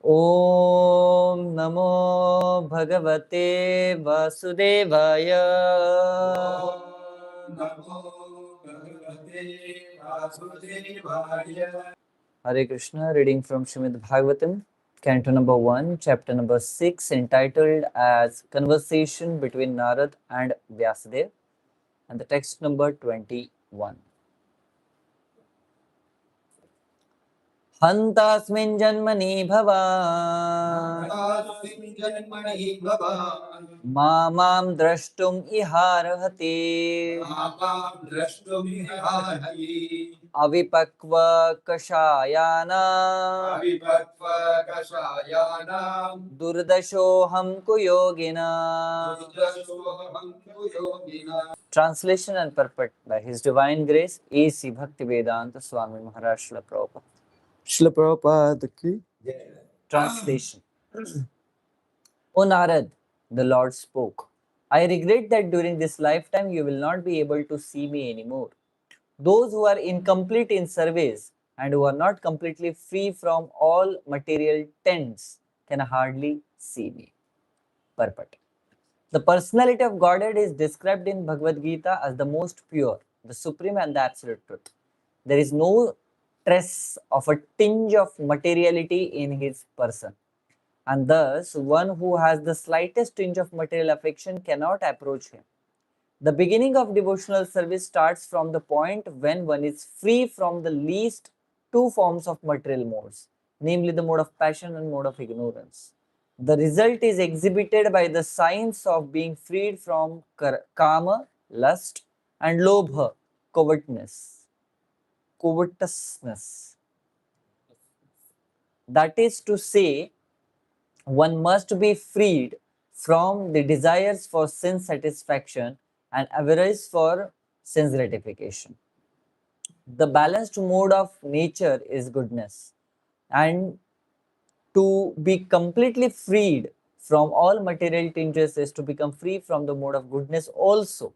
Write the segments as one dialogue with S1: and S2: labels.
S1: ओम नमो भगवते वासुदेवाय।
S2: नमो भगवते वासुदेवाय।
S1: Hare Krishna, reading from Srimad Bhagavatam, Canto number 1, chapter number 6, entitled as Conversation between Narad and Vyasadeva, and the text number 21. हन्तास्मिन् जन्मनि भवान् मां द्रष्टुम् इहार्हति अविपक्व कषायानां दुर्दशोऽहं कुयोगिना. Translation and purport by His Divine Grace A.C. Bhaktivedanta Swami Maharaj Srila Prabhupada. Srila Prabhupada ki translation. O Narad, the Lord spoke, I regret that during this lifetime you will not be able to see me anymore. Those who are incomplete in service and who are not completely free from all material tents can hardly see me. Purport. The personality of Godhead is described in Bhagavad Gita as the most pure, the supreme and the absolute truth. There is no trace of a tinge of materiality in his person, and thus one who has the slightest tinge of material affection cannot approach him. The beginning of devotional service starts from the point when one is free from the least two forms of material modes, namely the mode of passion and mode of ignorance. The result is exhibited by the signs of being freed from kama, lust, and lobha, covetousness. That is to say, one must be freed from the desires for sense satisfaction and avarice for sense gratification. The balanced mode of nature is goodness, and to be completely freed from all material tinges is to become free from the mode of goodness also.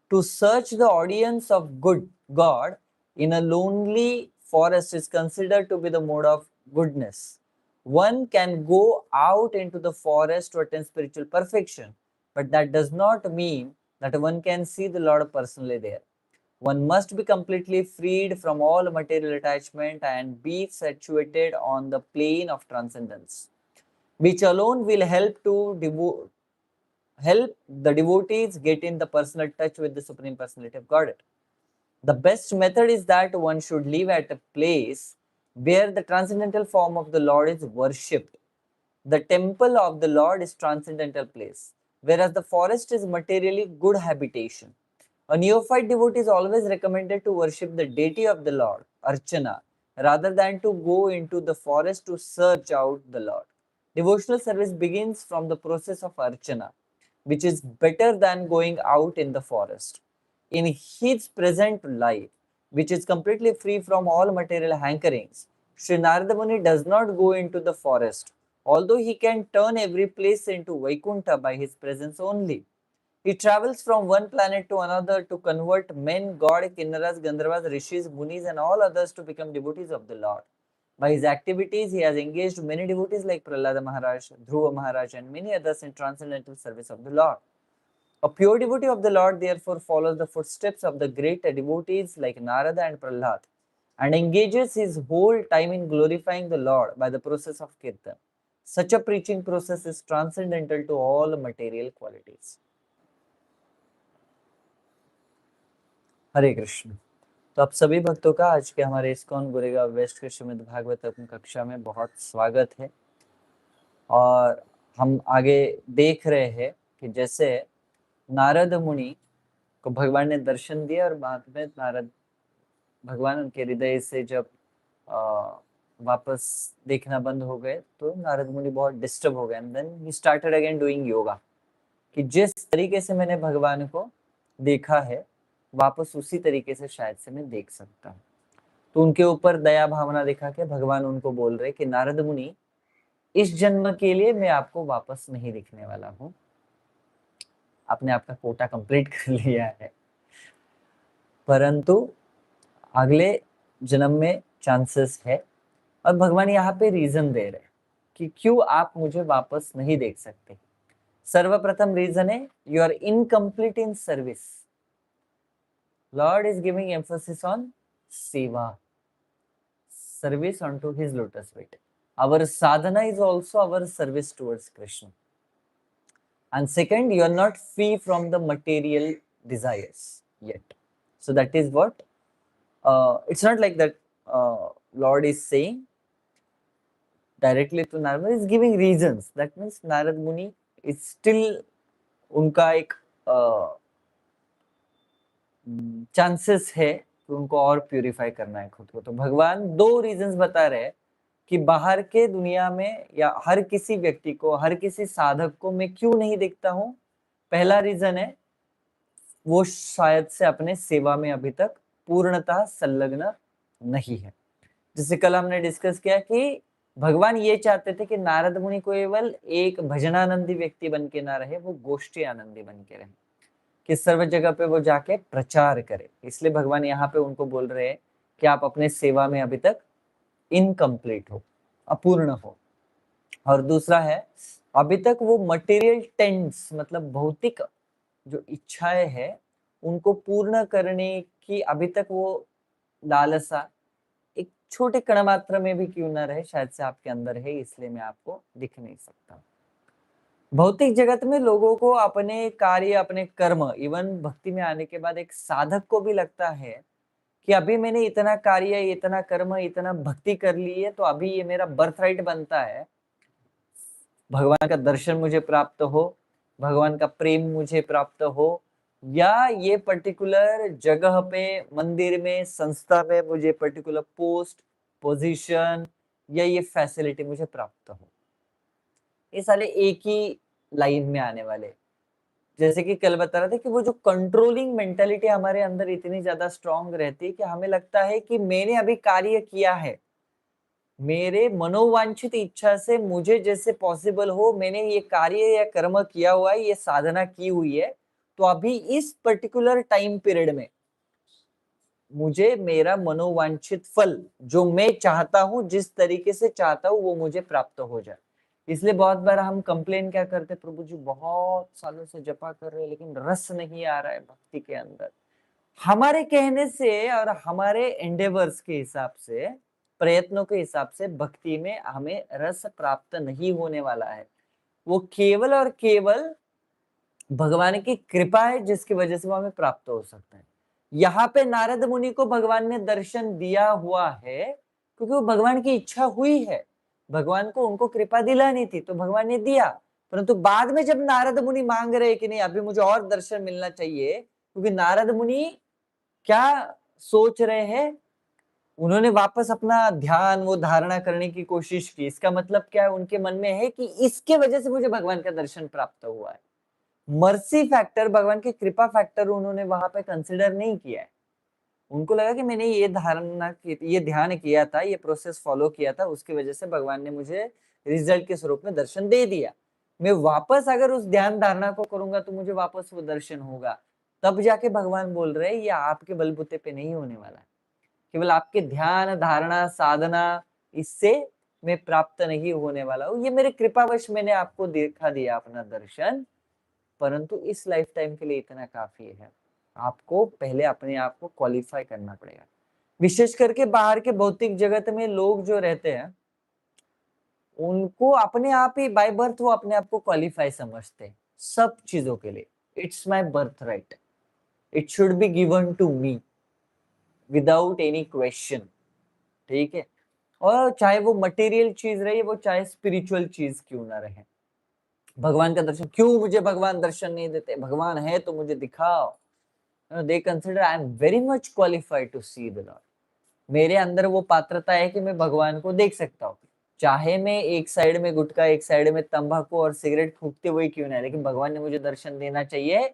S1: To search the audience of God in a lonely forest is considered to be the mode of goodness. One can go out into the forest to attain spiritual perfection, but that does not mean that one can see the Lord personally there. One must be completely freed from all material attachment and be situated on the plane of transcendence, which alone will help the devotees get in the personal touch with the Supreme Personality of Godhead. The best method is that one should live at a place where the transcendental form of the Lord is worshipped. The temple of the Lord is transcendental place, whereas the forest is materially good habitation. A neophyte devotee is always recommended to worship the deity of the Lord, Archana, rather than to go into the forest to search out the Lord. Devotional service begins from the process of Archana, which is better than going out in the forest. In his present life, which is completely free from all material hankerings, Sri Narada Muni does not go into the forest, although he can turn every place into Vaikuntha by his presence only. He travels from one planet to another to convert men, God, Kinnaras, Gandharvas, Rishis, Munis, and all others to become devotees of the Lord. By his activities, he has engaged many devotees like Prahlada Maharaj, Dhruva Maharaj, and many others in transcendental service of the Lord. A pure devotee of the Lord therefore follows the footsteps of the great devotees like Narada and Prahlad and engages his whole time in glorifying the Lord by the process of Kirtan. Such a preaching process is transcendental to all material qualities. हरे कृष्ण। तो आप सभी भक्तों का आज के हमारे ISKCON Gurgaon waste के श्रीमद् भागवतम कक्षा में बहुत स्वागत है। और हम आगे देख रहे हैं कि जैसे नारद मुनि को भगवान ने दर्शन दिया और बाद में नारद भगवान उनके हृदय से जब वापस देखना बंद हो गए तो नारद मुनि बहुत डिस्टर्ब हो गए and then he started again doing yoga कि जिस तरीके से मैंने भगवान को देखा है वापस उसी तरीके से शायद से मैं देख सकता हूँ। तो उनके ऊपर दया भावना दिखा के भगवान उनको बोल रहे कि नारद मुनि, इस जन्म के लिए मैं आपको वापस नहीं दिखने वाला हूँ, आपने आपका कोटा कंप्लीट कर लिया है, परंतु अगले जन्म में चांसेस है। और भगवान यहाँ पे रीजन दे रहे हैं कि क्यों आप मुझे वापस नहीं देख सकते। सर्वप्रथम रीजन है you are incomplete in service. Lord is giving emphasis on seva, service onto his lotus feet. Our sadhana is also our service towards Krishna. And second, you are not free from the material desires yet. So that is what it's not like that Lord is saying directly to Narad, is giving reasons. That means Narad Muni is still उनका एक chances है कि उनको और purify करना है खुद को। तो भगवान दो रीजंस बता रहे हैं कि बाहर के दुनिया में या हर किसी व्यक्ति को, हर किसी साधक को मैं क्यों नहीं देखता हूं। पहला रीजन है वो शायद से अपने सेवा में अभी तक पूर्णतः संलग्न नहीं है। जैसे कल हमने डिस्कस किया कि भगवान ये चाहते थे कि नारद मुनि को केवल एक भजनानंदी व्यक्ति बन के ना रहे, वो गोष्ठी आनंदी बन के रहे, कि सर्व जगह पे वो जाके प्रचार करे। इसलिए भगवान यहाँ पे उनको बोल रहे हैं कि आप अपने सेवा में अभी तक इनकम्प्लीट हो, अपूर्ण हो। और दूसरा है अभी तक वो मटेरियल टेंड्स, मतलब भौतिक जो इच्छाएं है उनको पूर्ण करने की अभी तक वो लालसा एक छोटे कण मात्र में भी क्यों ना रहे, शायद से आपके अंदर है, इसलिए मैं आपको दिख नहीं सकता। भौतिक जगत में लोगों को अपने कार्य, अपने कर्म, इवन भक्ति में आने के बाद एक साधक को भी लगता है कि अभी मैंने इतना कार्य, इतना कर्म, इतना भक्ति कर ली है, तो अभी ये मेरा बर्थ राइट बनता है, भगवान का दर्शन मुझे प्राप्त हो, भगवान का प्रेम मुझे प्राप्त हो, या ये पर्टिकुलर जगह पे, मंदिर में, संस्था में मुझे पर्टिकुलर पोस्ट, पोजीशन या ये फैसिलिटी मुझे प्राप्त हो। ये सारे एक ही लाइन में आने वाले। जैसे कि कल बता रहे थे कि वो जो कंट्रोलिंग मेंटालिटी हमारे अंदर इतनी ज्यादा स्ट्रांग रहती है कि हमें लगता है कि मैंने अभी कार्य किया है, मेरे मनोवांछित इच्छा से मुझे जैसे पॉसिबल हो, मैंने ये कार्य या कर्म किया हुआ है, ये साधना की हुई है, तो अभी इस पर्टिकुलर टाइम पीरियड में मुझे मेरा मनोवांछित फल जो मैं चाहता हूं, जिस तरीके से चाहता हूं, वो मुझे प्राप्त हो जाए। इसलिए बहुत बार हम कंप्लेन क्या करते, प्रभु जी बहुत सालों से जपा कर रहे हैं लेकिन रस नहीं आ रहा है भक्ति के अंदर। हमारे कहने से और हमारे एंडेवर्स के हिसाब से, प्रयत्नों के हिसाब से भक्ति में हमें रस प्राप्त नहीं होने वाला है। वो केवल और केवल भगवान की कृपा है जिसकी वजह से वो हमें प्राप्त हो सकता है। यहाँ पे नारद मुनि को भगवान ने दर्शन दिया हुआ है क्योंकि वो भगवान की इच्छा हुई है, भगवान को उनको कृपा दिलानी थी तो भगवान ने दिया। परंतु बाद में जब नारद मुनि मांग रहे कि नहीं अभी मुझे और दर्शन मिलना चाहिए, क्योंकि नारद मुनि क्या सोच रहे हैं, उन्होंने वापस अपना ध्यान वो धारणा करने की कोशिश की। इसका मतलब क्या है, उनके मन में है कि इसके वजह से मुझे भगवान का दर्शन प्राप्त हुआ है। मर्सी फैक्टर, भगवान की कृपा फैक्टर उन्होंने वहां पे कंसिडर नहीं किया है। उनको लगा कि मैंने ये धारणा की, ये ध्यान किया था, ये प्रोसेस फॉलो किया था, उसकी वजह से भगवान ने मुझे रिजल्ट के स्वरूप में दर्शन दे दिया। मैं वापस अगर उस ध्यान धारणा को करूंगा तो मुझे वापस वो दर्शन होगा। तब जाके भगवान बोल रहे हैं ये आपके बलबूते पे नहीं होने वाला है, केवल आपके ध्यान धारणा साधना इससे मैं प्राप्त नहीं होने वाला हूँ। ये मेरे कृपावश मैंने आपको दिखा दिया अपना दर्शन, परंतु इस लाइफ टाइम के लिए इतना काफी है। आपको पहले अपने आप को क्वालिफाई करना पड़ेगा। विशेष करके बाहर के भौतिक जगत में लोग जो रहते हैं उनको अपने आप ही बाय बर्थ वो अपने आप को क्वालिफाई समझते हैं सब चीजों के लिए। It's my birth right, it should be given to me without any question. ठीक है, और चाहे वो मटेरियल चीज रहे, वो चाहे स्पिरिचुअल चीज क्यों ना रहे। भगवान का दर्शन क्यों, मुझे भगवान दर्शन नहीं देते, भगवान है तो मुझे दिखाओ। They consider I am very much qualified to see the Lord. मेरे अंदर वो पात्रता है कि मैं भगवान को देख सकता हूँ, चाहे मैं एक साइड में गुटखा, एक साइड में तंबाकू और सिगरेट फूकते हुए क्यों ना, लेकिन भगवान ने मुझे दर्शन देना चाहिए,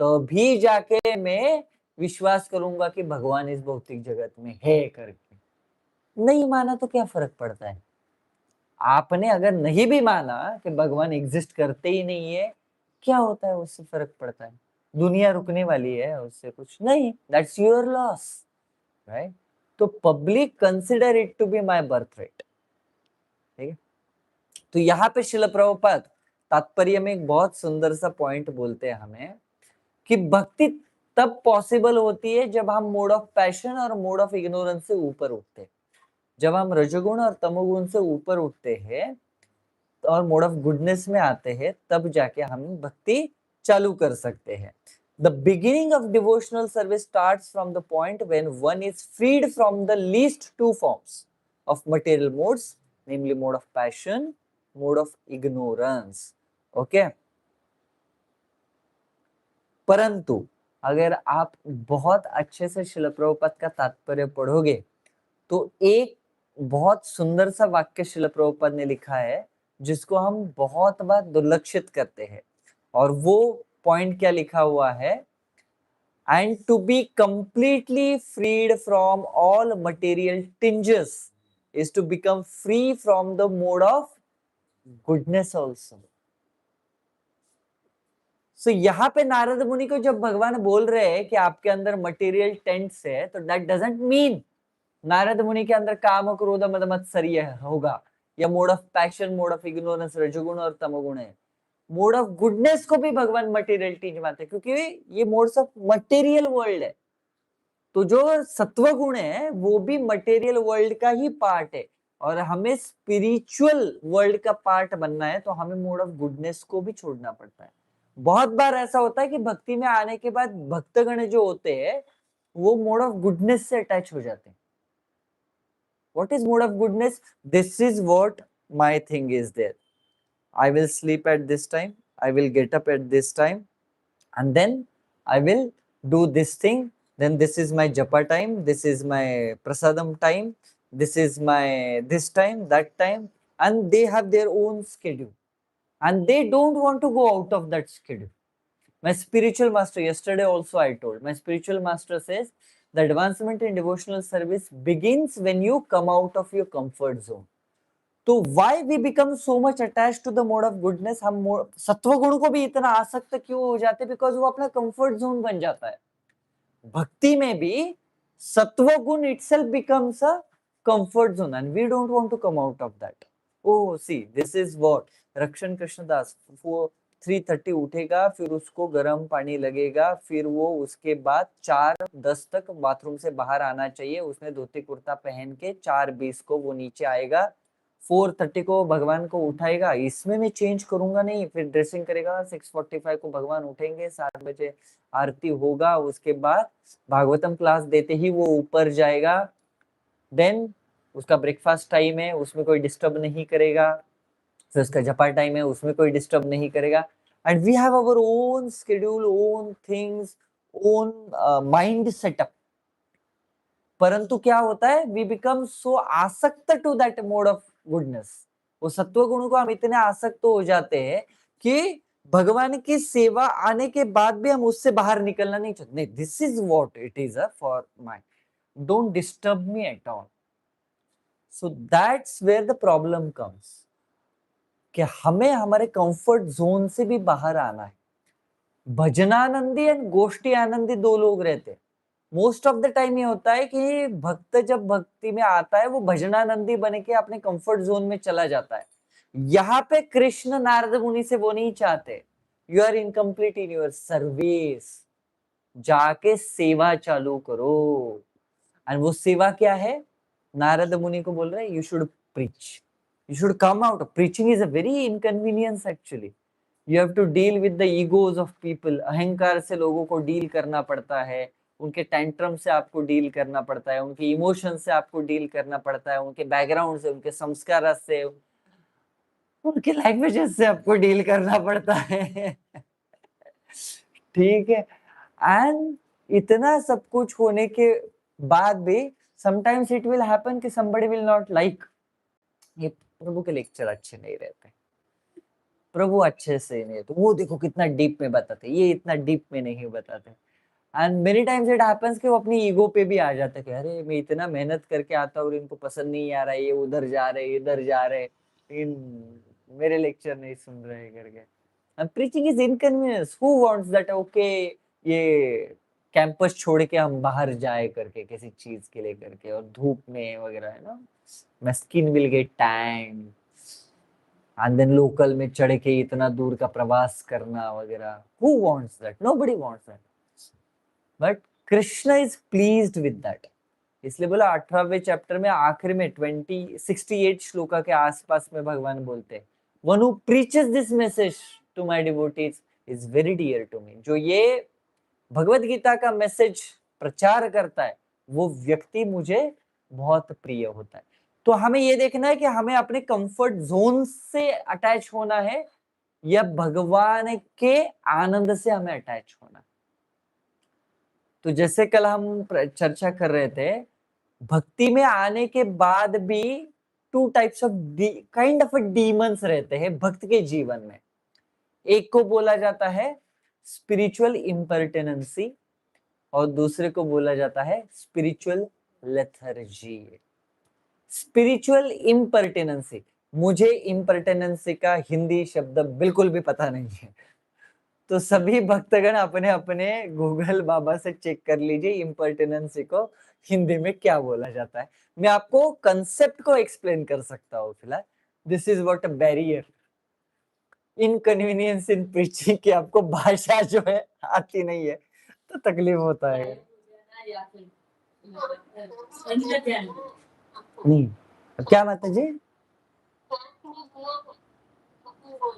S1: तो भी जाके मैं विश्वास करूंगा कि भगवान इस भौतिक जगत में है करके। नहीं माना तो क्या फर्क पड़ता है। आपने अगर नहीं भी माना कि भगवान एग्जिस्ट करते ही नहीं है, क्या होता है, उससे फर्क पड़ता है, दुनिया रुकने वाली है, उससे कुछ नहीं, दैट्स योर लॉस, राइट। तो public consider it to be my birth right, ठीक है। तो यहाँ पे शिल प्रभुपाद तात्पर्य में एक बहुत सुंदर सा पॉइंट बोलते हैं हमें कि भक्ति तब पॉसिबल होती है जब हम मोड ऑफ पैशन और मोड ऑफ इग्नोरेंस से ऊपर उठते हैं। जब हम रजोगुण और तमोगुण से ऊपर उठते हैं और मोड ऑफ गुडनेस में आते हैं, तब जाके हम भक्ति चालू कर सकते हैं। The beginning of devotional service starts from the point when one is freed from the least two forms of material modes, namely mode of passion, mode of ignorance. Okay? परंतु अगर आप बहुत अच्छे से शिल प्रभुपाद का तात्पर्य पढ़ोगे तो एक बहुत सुंदर सा वाक्य शिल प्रभुपाद ने लिखा है जिसको हम बहुत बार दुर्लक्षित करते हैं, और वो पॉइंट क्या लिखा हुआ है, and to be completely freed from all material tinges is to become free from the mode of goodness also. So यहाँ पे नारद मुनि को जब भगवान बोल रहे हैं कि आपके अंदर मटेरियल टेंट्स है, तो दैट डजंट मीन नारद मुनि के अंदर काम क्रोध मद मत्सर्य होगा, या mode of passion, mode of ignorance, रजोगुण और तमोगुण है। मोड ऑफ गुडनेस को भी भगवान मटेरियल टीज मानते हैं, क्योंकि ये मोड्स ऑफ मटेरियल वर्ल्ड है। तो जो सत्व गुण है वो भी मटेरियल वर्ल्ड का ही पार्ट है, और हमें स्पिरिचुअल वर्ल्ड का पार्ट बनना है तो हमें मोड ऑफ गुडनेस को भी छोड़ना पड़ता है। बहुत बार ऐसा होता है कि भक्ति में आने के बाद भक्तगण जो होते हैं वो मोड ऑफ गुडनेस से अटैच हो जाते हैं। What is mode of goodness? This is what my thing is there. I will sleep at this time, I will get up at this time, and then I will do this thing. Then this is my japa time, this is my prasadam time, this is my this time, that time, and they have their own schedule, and they don't want to go out of that schedule. My spiritual master, yesterday also I told, my spiritual master says the advancement in devotional service begins when you come out of your comfort zone. तो why we become so much attached to the mode of goodness? हम सत्व गुण को भी इतना आसक्त क्यों हो जाते हैं? बिकॉज वो अपना कंफर्ट जोन बन जाता है। भक्ति में भी सत्व गुण itself becomes a comfort zone and we don't want to come out of that. Oh, see, this is what रक्षण कृष्णदास, वो 3:30 उठेगा, फिर उसको गर्म पानी लगेगा, फिर वो उसके बाद 4:10 तक बाथरूम से बाहर आना चाहिए, उसने धोती कुर्ता पहन के 4:20 को वो नीचे आएगा, 4:30 को भगवान को उठाएगा, इसमें मैं चेंज करूंगा नहीं, फिर ड्रेसिंग करेगा, 6:45 को भगवान उठेंगे, 7 बजे आरती होगा, उसके बाद भागवतम क्लास देते ही वो ऊपर जाएगा, देन उसका ब्रेकफास्ट टाइम है, उसमें कोई डिस्टर्ब नहीं करेगा, फिर उसका जपा टाइम है, उसमें कोई डिस्टर्ब नहीं करेगा, and we have our own schedule, own things, own mind setup. परंतु क्या होता है, वी बिकम सो आसक्त to that mode of goodness, वो सत्व गुण को हम इतने आसक्त हो जाते हैं कि भगवान की सेवा आने के बाद भी हम उससे बाहर निकलना नहीं चाहते। नहीं, this is what it is for my, don't disturb me at all. So that's where the problem comes, कि हमें हमारे कंफर्ट जोन से भी बाहर आना है। भजनानंदी एंड गोष्ठी आनंदी दो लोग रहते हैं। मोस्ट ऑफ द टाइम ये होता है कि भक्त जब भक्ति में आता है वो भजनानंदी बन के अपने कंफर्ट जोन में चला जाता है। यहाँ पे कृष्ण नारद मुनि से वो नहीं चाहते, you are incomplete in your service, जाके सेवा चालू करो। एंड वो सेवा क्या है? नारद मुनि को बोल रहे हैं, you should preach, you should come out. Preaching is a very inconvenience actually. You have to deal with the egos of people. अहंकार से लोगों को डील करना पड़ता है, उनके टैंट्रम से आपको डील करना पड़ता है, उनके इमोशन से आपको डील करना पड़ता है, उनके बैकग्राउंड से, उनके संस्कार से, उनके लैंग्वेजेस से आपको डील करना पड़ता है। ठीक है, एंड इतना सब कुछ होने के बाद भी समटाइम्स इट विल हैपन कि somebody will not like, ये प्रभु के लेक्चर अच्छे नहीं रहते, प्रभु अच्छे से नहीं, तो वो देखो कितना डीप में बताते, ये इतना डीप में नहीं बताते। And many times it happens कि वो अपनी ईगो पे भी आ जाता है कि अरे मैं इतना मेहनत करके आता हूँ और इनको पसंद नहीं आ रहा है, ये उधर जा रहे, इधर जा रहे, इन मेरे लेक्चर नहीं सुन रहे करके। And preaching is inconvenience, who wants that okay ये कैंपस छोड़ के हम बाहर जाए करके किसी चीज के लिए करके, और धूप में वगैरह है ना, my skin will get tanned, and then local में चढ़ के इतना दूर का प्रवास करना वगैरह. Who wants that? Nobody wants that. But Krishna is pleased with that. इसलिए बोला 18वें चैप्टर में आखिर में 68 श्लोका के आसपास में भगवान बोलते हैं, one who preaches this message to my devotees is very dear to me. जो ये भगवत गीता का मैसेज प्रचार करता है वो व्यक्ति मुझे बहुत प्रिय होता है. तो हमें ये देखना है कि हमें अपने कंफर्ट जोन से अटैच होना है या भगवान के आनंद से हमें अटैच होना है. तो जैसे कल हम चर्चा कर रहे थे, भक्ति में आने के बाद भी two types of kind of demons रहते हैं भक्त के जीवन में. एक को बोला जाता है स्पिरिचुअल इम्पर्टिनेंसी और दूसरे को बोला जाता है स्पिरिचुअल लेथर्जी. स्पिरिचुअल इम्पर्टिनेंसी, मुझे इम्पर्टिनेंसी का हिंदी शब्द बिल्कुल भी पता नहीं है, तो सभी भक्तगण अपने अपने गूगल बाबा से चेक कर लीजिए इम्पर्टिनेंसी को हिंदी में क्या बोला जाता है. मैं आपको कंसेप्ट को एक्सप्लेन कर सकता हूँ फिलहाल. This is what a barrier, inconvenience in preaching, कि आपको भाषा जो है आती नहीं है तो तकलीफ होता है. नहीं, क्या माता जी?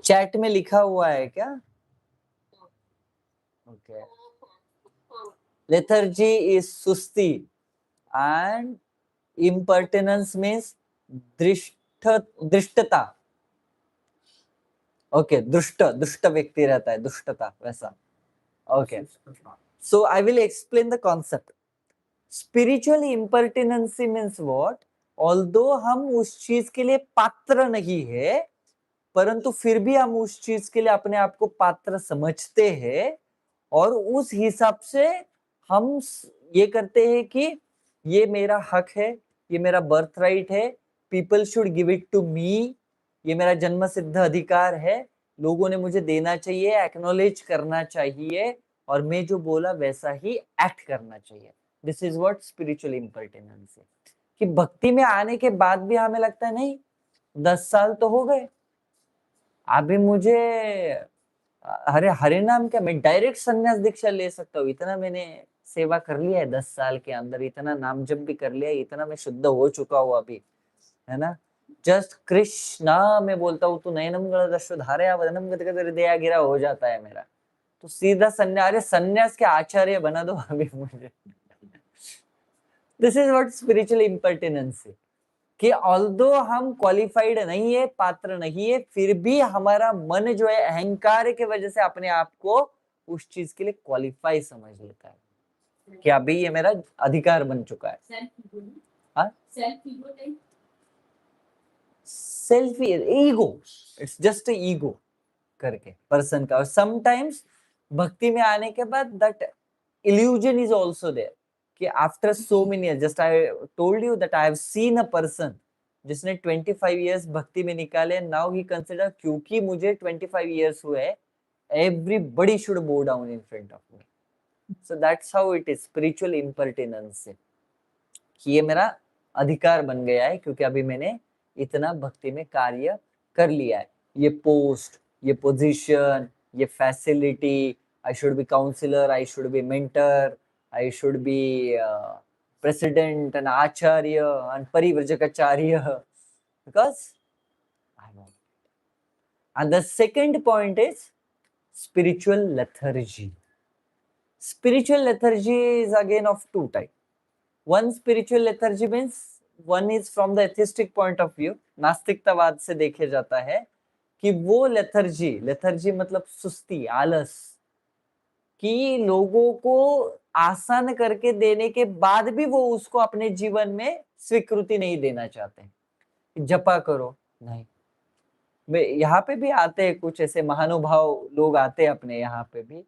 S1: चैट में लिखा हुआ है क्या? ओके. लेथर्जी इज सुस्ती एंड इम्पर्टिनेंस मीन्स दृष्टता. ओके, दुष्ट व्यक्ति रहता है, दुष्टता वैसा. Okay, so I will explain the concept. Spiritual impertinency means what? Although हम उस चीज के लिए पात्र नहीं है, परंतु फिर भी हम उस चीज के लिए अपने आप को पात्र समझते हैं और उस हिसाब से हम ये करते हैं कि ये मेरा हक है, ये मेरा बर्थ राइट है, people should give it to me, ये मेरा जन्म सिद्ध अधिकार है, लोगों ने मुझे देना चाहिए, एक्नॉलेज करना चाहिए और मैं जो बोला वैसा ही एक्ट करना चाहिए. दिस इज व्हाट स्पिरिचुअल इम्पर्टिनेंस है. कि भक्ति में आने के बाद भी हमें लगता है नहीं, 10 साल तो हो गए, अभी मुझे हरे हरे नाम क्या, मैं डायरेक्ट संन्यास दीक्षा ले सकता हूँ, इतना मैंने सेवा कर लिया है 10 साल के अंदर, इतना नाम जप भी कर लिया है, इतना मैं शुद्ध हो चुका हूँ अभी, है ना. जस्ट कृष्णा मैं बोलता हूँ तो नयनम गणदशधारया वदनम गदगद हृदया गिरा हो जाता है मेरा. तो सीधा संन्यास, अरे संन्यास के आचार्य बना दो अभी मुझे. दिस इज व्हाट स्पिरिचुअल इम्पर्टिनेंस है. कि ऑल्दो हम क्वालिफाइड नहीं है, पात्र नहीं है, फिर भी हमारा मन जो है अहंकार की वजह से अपने आप को उस चीज के लिए क्वालिफाई समझ लेता है कि अभी ये मेरा अधिकार बन चुका है. Self ego, it's just ego करके पर्सन का. और समटाइम्स भक्ति में आने के बाद that illusion is also there कि after so many years, just I told you that I have seen a person जिसने 25 इयर्स भक्ति में निकाले. नाउ ही कंसिडर क्योंकि मुझे 25 इयर्स हुए, everybody should bow down in front of me. So that's how it is spiritual impertinence, कि ये मेरा अधिकार बन गया है क्योंकि अभी मैंने इतना भक्ति में कार्य कर लिया है. ये पोस्ट, ये पोजीशन, ये facility, I should be counsellor, I should be mentor, I should be president and acharya and parivrajakacarya because I want it. And the second point is spiritual lethargy. Spiritual lethargy is again of two types. One spiritual lethargy means one is from the atheistic point of view, नास्तिकतावाद से देखे जाता है कि वो lethargy मतलब सुस्ती, आलस, कि लोगों को आसान करके देने के बाद भी वो उसको अपने जीवन में स्वीकृति नहीं देना चाहते. जपा करो नहीं. यहाँ पे भी आते हैं कुछ ऐसे महानुभाव लोग, आते हैं अपने यहाँ पे भी,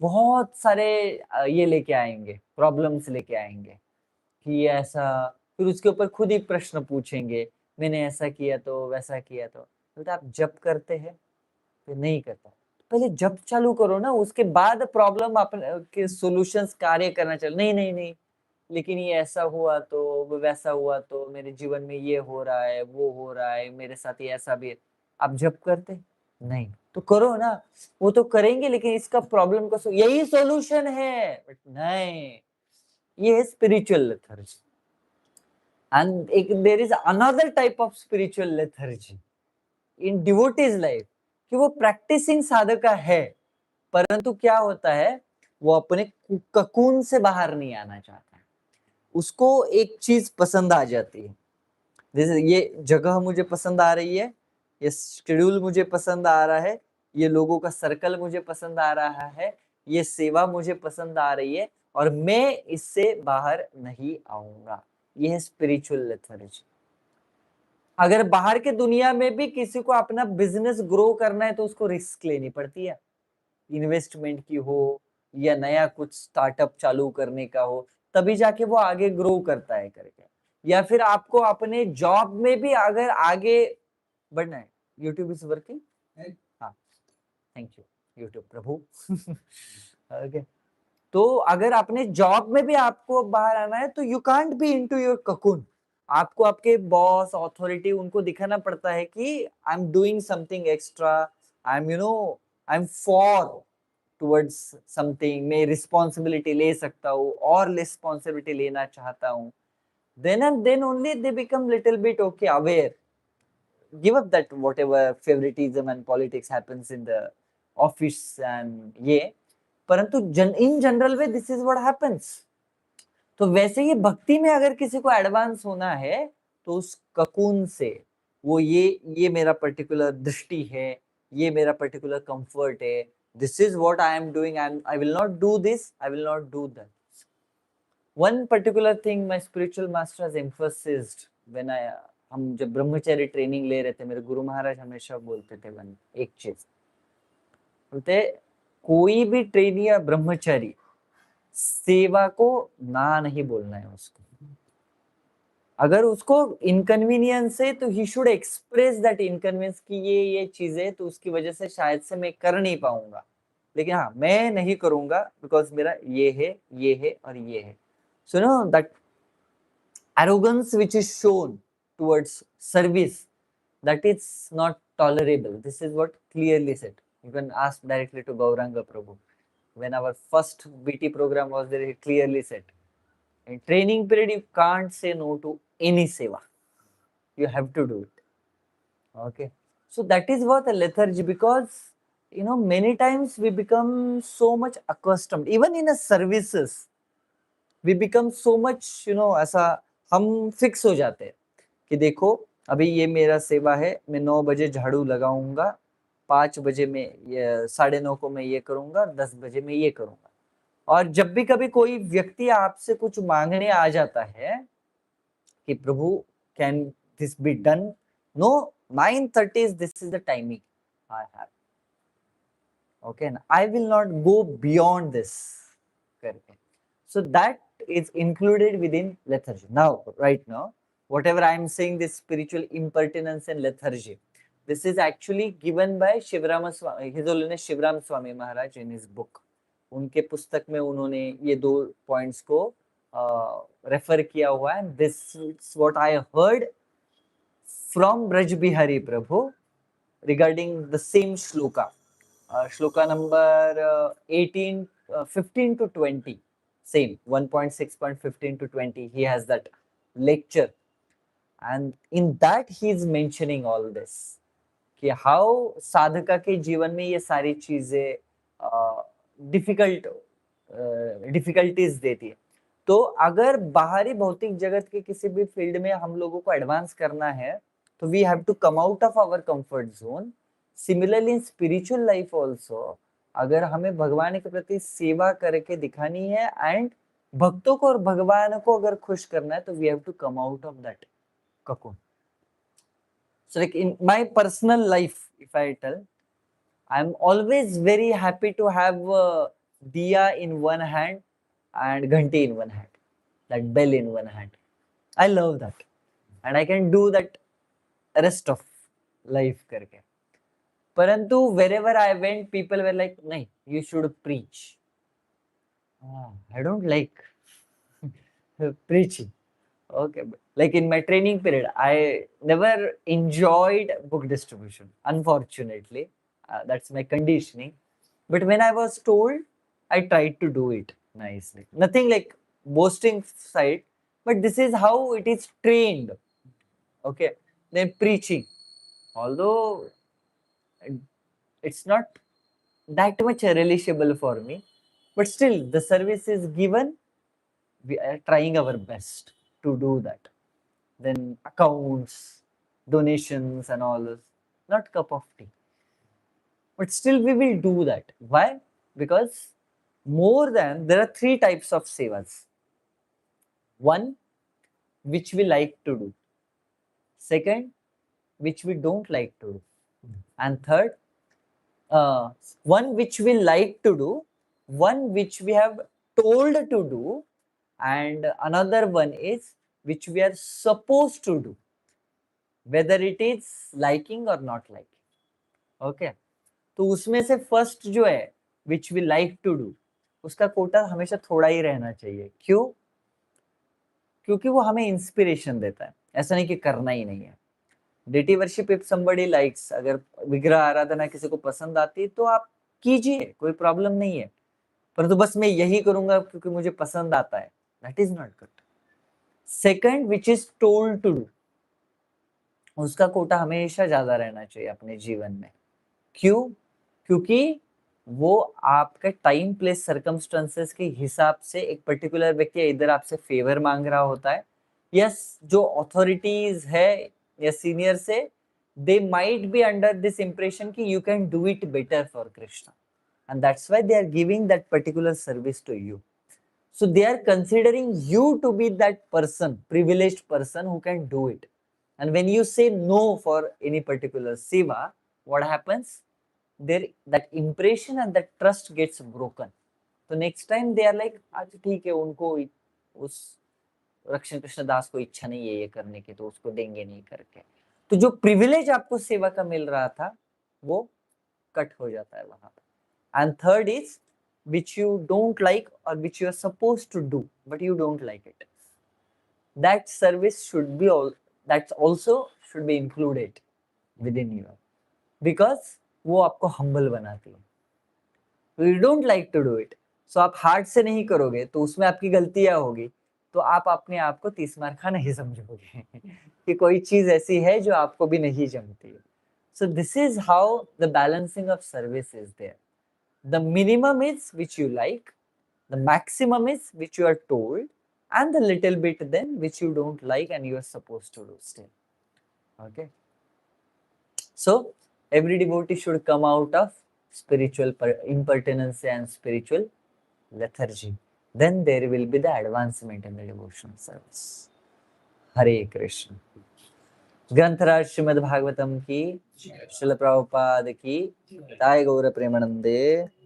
S1: बहुत सारे ये लेके आएंगे, प्रॉब्लम्स लेके आएंगे कि ये ऐसा, फिर उसके ऊपर खुद ही प्रश्न पूछेंगे, मैंने ऐसा किया तो वैसा किया तो आप जप करते हैं? फिर नहीं करता. पहले जब चालू करो ना, उसके बाद प्रॉब्लम अपने के सॉल्यूशंस कार्य करना चाहिए. नहीं नहीं नहीं, लेकिन ये ऐसा हुआ तो, वैसा हुआ तो, मेरे जीवन में ये हो रहा है, वो हो रहा है, मेरे साथ ये ऐसा भी है. आप जप करते नहीं तो करो ना, वो तो करेंगे लेकिन इसका प्रॉब्लम का यही सॉल्यूशन है, बट नहीं, ये है स्पिरिचुअल लेथर्जी। एंड एक there is another type of spiritual lethargy in devotees life, कि वो प्रैक्टिसिंग साधका है, परंतु क्या होता है, वो अपने ककून से बाहर नहीं आना चाहता है। उसको एक चीज पसंद आ जाती है, जैसे ये जगह मुझे पसंद आ रही है, ये शेड्यूल मुझे पसंद आ रहा है, ये लोगों का सर्कल मुझे पसंद आ रहा है, ये सेवा मुझे पसंद आ रही है, और मैं इससे बाहर नहीं आऊंगा। ये है स्पिरिचुअल लेथर्जी। अगर बाहर के दुनिया में भी किसी को अपना बिजनेस ग्रो करना है तो उसको रिस्क लेनी पड़ती है, इन्वेस्टमेंट की हो या नया कुछ स्टार्टअप चालू करने का हो, तभी जाके वो आगे ग्रो करता है करके। या फिर आपको अपने जॉब में भी अगर आगे बढ़ना है, यूट्यूब इज वर्किंग, हाँ thank you YouTube Prabhu. Okay, तो अगर अपने जॉब में भी आपको बाहर आना है तो you can't be into your cocoon. आपको आपके बॉस अथॉरिटी उनको दिखाना पड़ता है कि आई am doing something extra, I am I am for towards something, मैं रिस्पॉन्सिबिलिटी ले सकता हूँ और रिस्पॉन्सिबिलिटी लेना चाहता हूँ। then and then only they become little bit okay aware, give up that whatever favoritism and politics happens in the office and ये, परंतु in general way this is what happens. तो वैसे ही भक्ति में अगर किसी को एडवांस होना है तो उस ककून से वो ये मेरा पर्टिकुलर दृष्टि है, ये मेरा पर्टिकुलर कंफर्ट है, this is what I am doing, I will not do this, I will not do that. One particular thing my spiritual master has emphasized when I, हम जब ब्रह्मचर्य ट्रेनिंग ले रहे थे, मेरे गुरु महाराज हमेशा बोलते थे वन एक चीज, बोलते कोई भी ट्रेनी या ब्रह्मचारी सेवा को ना नहीं बोलना है उसको। अगर उसको इनकन्वीनियंस है तो he should express that inconvenience की ये चीजें तो उसकी वजह से शायद से मैं कर नहीं पाऊंगा, लेकिन हाँ मैं नहीं करूंगा बिकॉज मेरा ये है और ये है। So know that arrogance which is shown towards service, that is not tolerable. This is what clearly said. You can ask directly to Gauranga Prabhu. When our first BT program was there, he clearly said, in training period, you can't say no to any seva. You have to do it. Okay. So that is what a lethargy, because many times we become so much accustomed, even in a services, we become so much, ऐसा हम fix हो जाते हैं कि देखो अभी ये मेरा सेवा है, मैं 9 बजे झाड़ू लगाऊंगा, 5 बजे में 9:30 को मैं ये करूंगा, 10 बजे में ये करूंगा। और जब भी कभी कोई व्यक्ति आपसे कुछ मांगने आ जाता है कि प्रभु can this be done, no 9:30 this is the timing I have, okay ना, I will not go beyond this करके। So that is included within lethargy. Now, right now, whatever I am saying, this spiritual impertinence and lethargy, this is actually given by Shivrama Swami, His Holiness Shivram Swami Maharaj in his book. उनके पुस्तक में उन्होंने ये 2 points को refer किया हुआ है। This is what I heard from Braj Bihari Prabhu regarding the same shloka. Shloka number 18, 15 to 20. Same 1.6.15 to 20, he has that lecture, and in that he is mentioning all this कि how sadhaka के जीवन में ये सारी चीजें difficulties देती है। तो अगर बाहरी भौतिक जगत के किसी भी फील्ड में हम लोगों को एडवांस करना है तो we have to come out of our comfort zone. Similarly in spiritual life also, अगर हमें भगवान के प्रति सेवा करके दिखानी है एंड भक्तों को और भगवान को अगर खुश करना है तो we have to come out of that cocoon. So like in my personal life, if I tell, I'm always very happy to have diya in one hand and ghanti in one hand, that bell in one hand. I love that, and I can do that rest of life करके। परंतु wherever I went, people were like, नहीं, you should preach. I don't like preaching. Okay, like in my training period, I never enjoyed book distribution. Unfortunately, that's my conditioning. But when I was told, I tried to do it nicely. Nothing like boasting side, but this is how it is trained. Okay, then preaching. Although it's not that much relishable for me, but still the service is given. We are trying our best to do that. Then accounts, donations, and all this. Not cup of tea. But still, we will do that. Why? Because there are three types of sevas. One, which we like to do. Second, which we don't like to do. And third, one which we like to do, one which we have told to do, and another one is which we are supposed to do, whether it is liking or not liking. Okay, तो उसमें से first जो है which we like to do, उसका quota हमेशा थोड़ा ही रहना चाहिए. क्यों? क्योंकि वो हमें इंस्पिरेशन देता है, ऐसा नहीं कि करना ही नहीं है. Deity worship if somebody likes, अगर विग्रह आराधना किसी को पसंद आती है तो आप कीजिए, कोई प्रॉब्लम नहीं है. परंतु बस मैं यही करूंगा क्योंकि मुझे पसंद आता है, that is not good. Second, which is told to do, उसका कोटा हमेशा ज्यादा रहना चाहिए अपने जीवन में. क्यों? क्योंकि वो आपके टाइम प्लेस सर्कमस्टेंसेस के हिसाब से एक पर्टिकुलर व्यक्ति इधर आपसे फेवर मांग रहा होता है, यस जो अथॉरिटीज है या सीनियर से, they might be under this impression कि you can do it better for Krishna, and that's why they are giving that particular service to you. So they are considering you to be that person, privileged person who can do it. And when you say no for any particular seva, what happens? There that impression and that trust gets broken. So next time they are like, अच्छा ठीक है, उनको उस रक्षण कृष्ण दास को इच्छा नहीं है ये करने की, तो उसको देंगे नहीं करके. तो जो प्रिविलेज आपको सेवा का मिल रहा था वो कट हो जाता है वहां पर. And third is which you don't like or which you are supposed to do but you don't like it. That service should be that also should be included within you, because वो आपको humble बनाती है. So you don't like to do it, so आप heart से नहीं करोगे तो उसमें आपकी गलतियां होगी, तो आप अपने आप को 30 मार खा नहीं समझोगे कि कोई चीज ऐसी है जो आपको भी नहीं जमती है. So this is how the balancing of service is there. The minimum is which you like, the maximum is which you are told, and the little bit then which you don't like and you are supposed to do still. Okay. So every devotee should come out of spiritual impertinence and spiritual lethargy. Then there will be the advancement in the devotional service. Hare Krishna. ग्रंथराज Shrimad Bhagavatam की, श्रील प्रभुपाद की, ताय गौर प्रेमानंदे.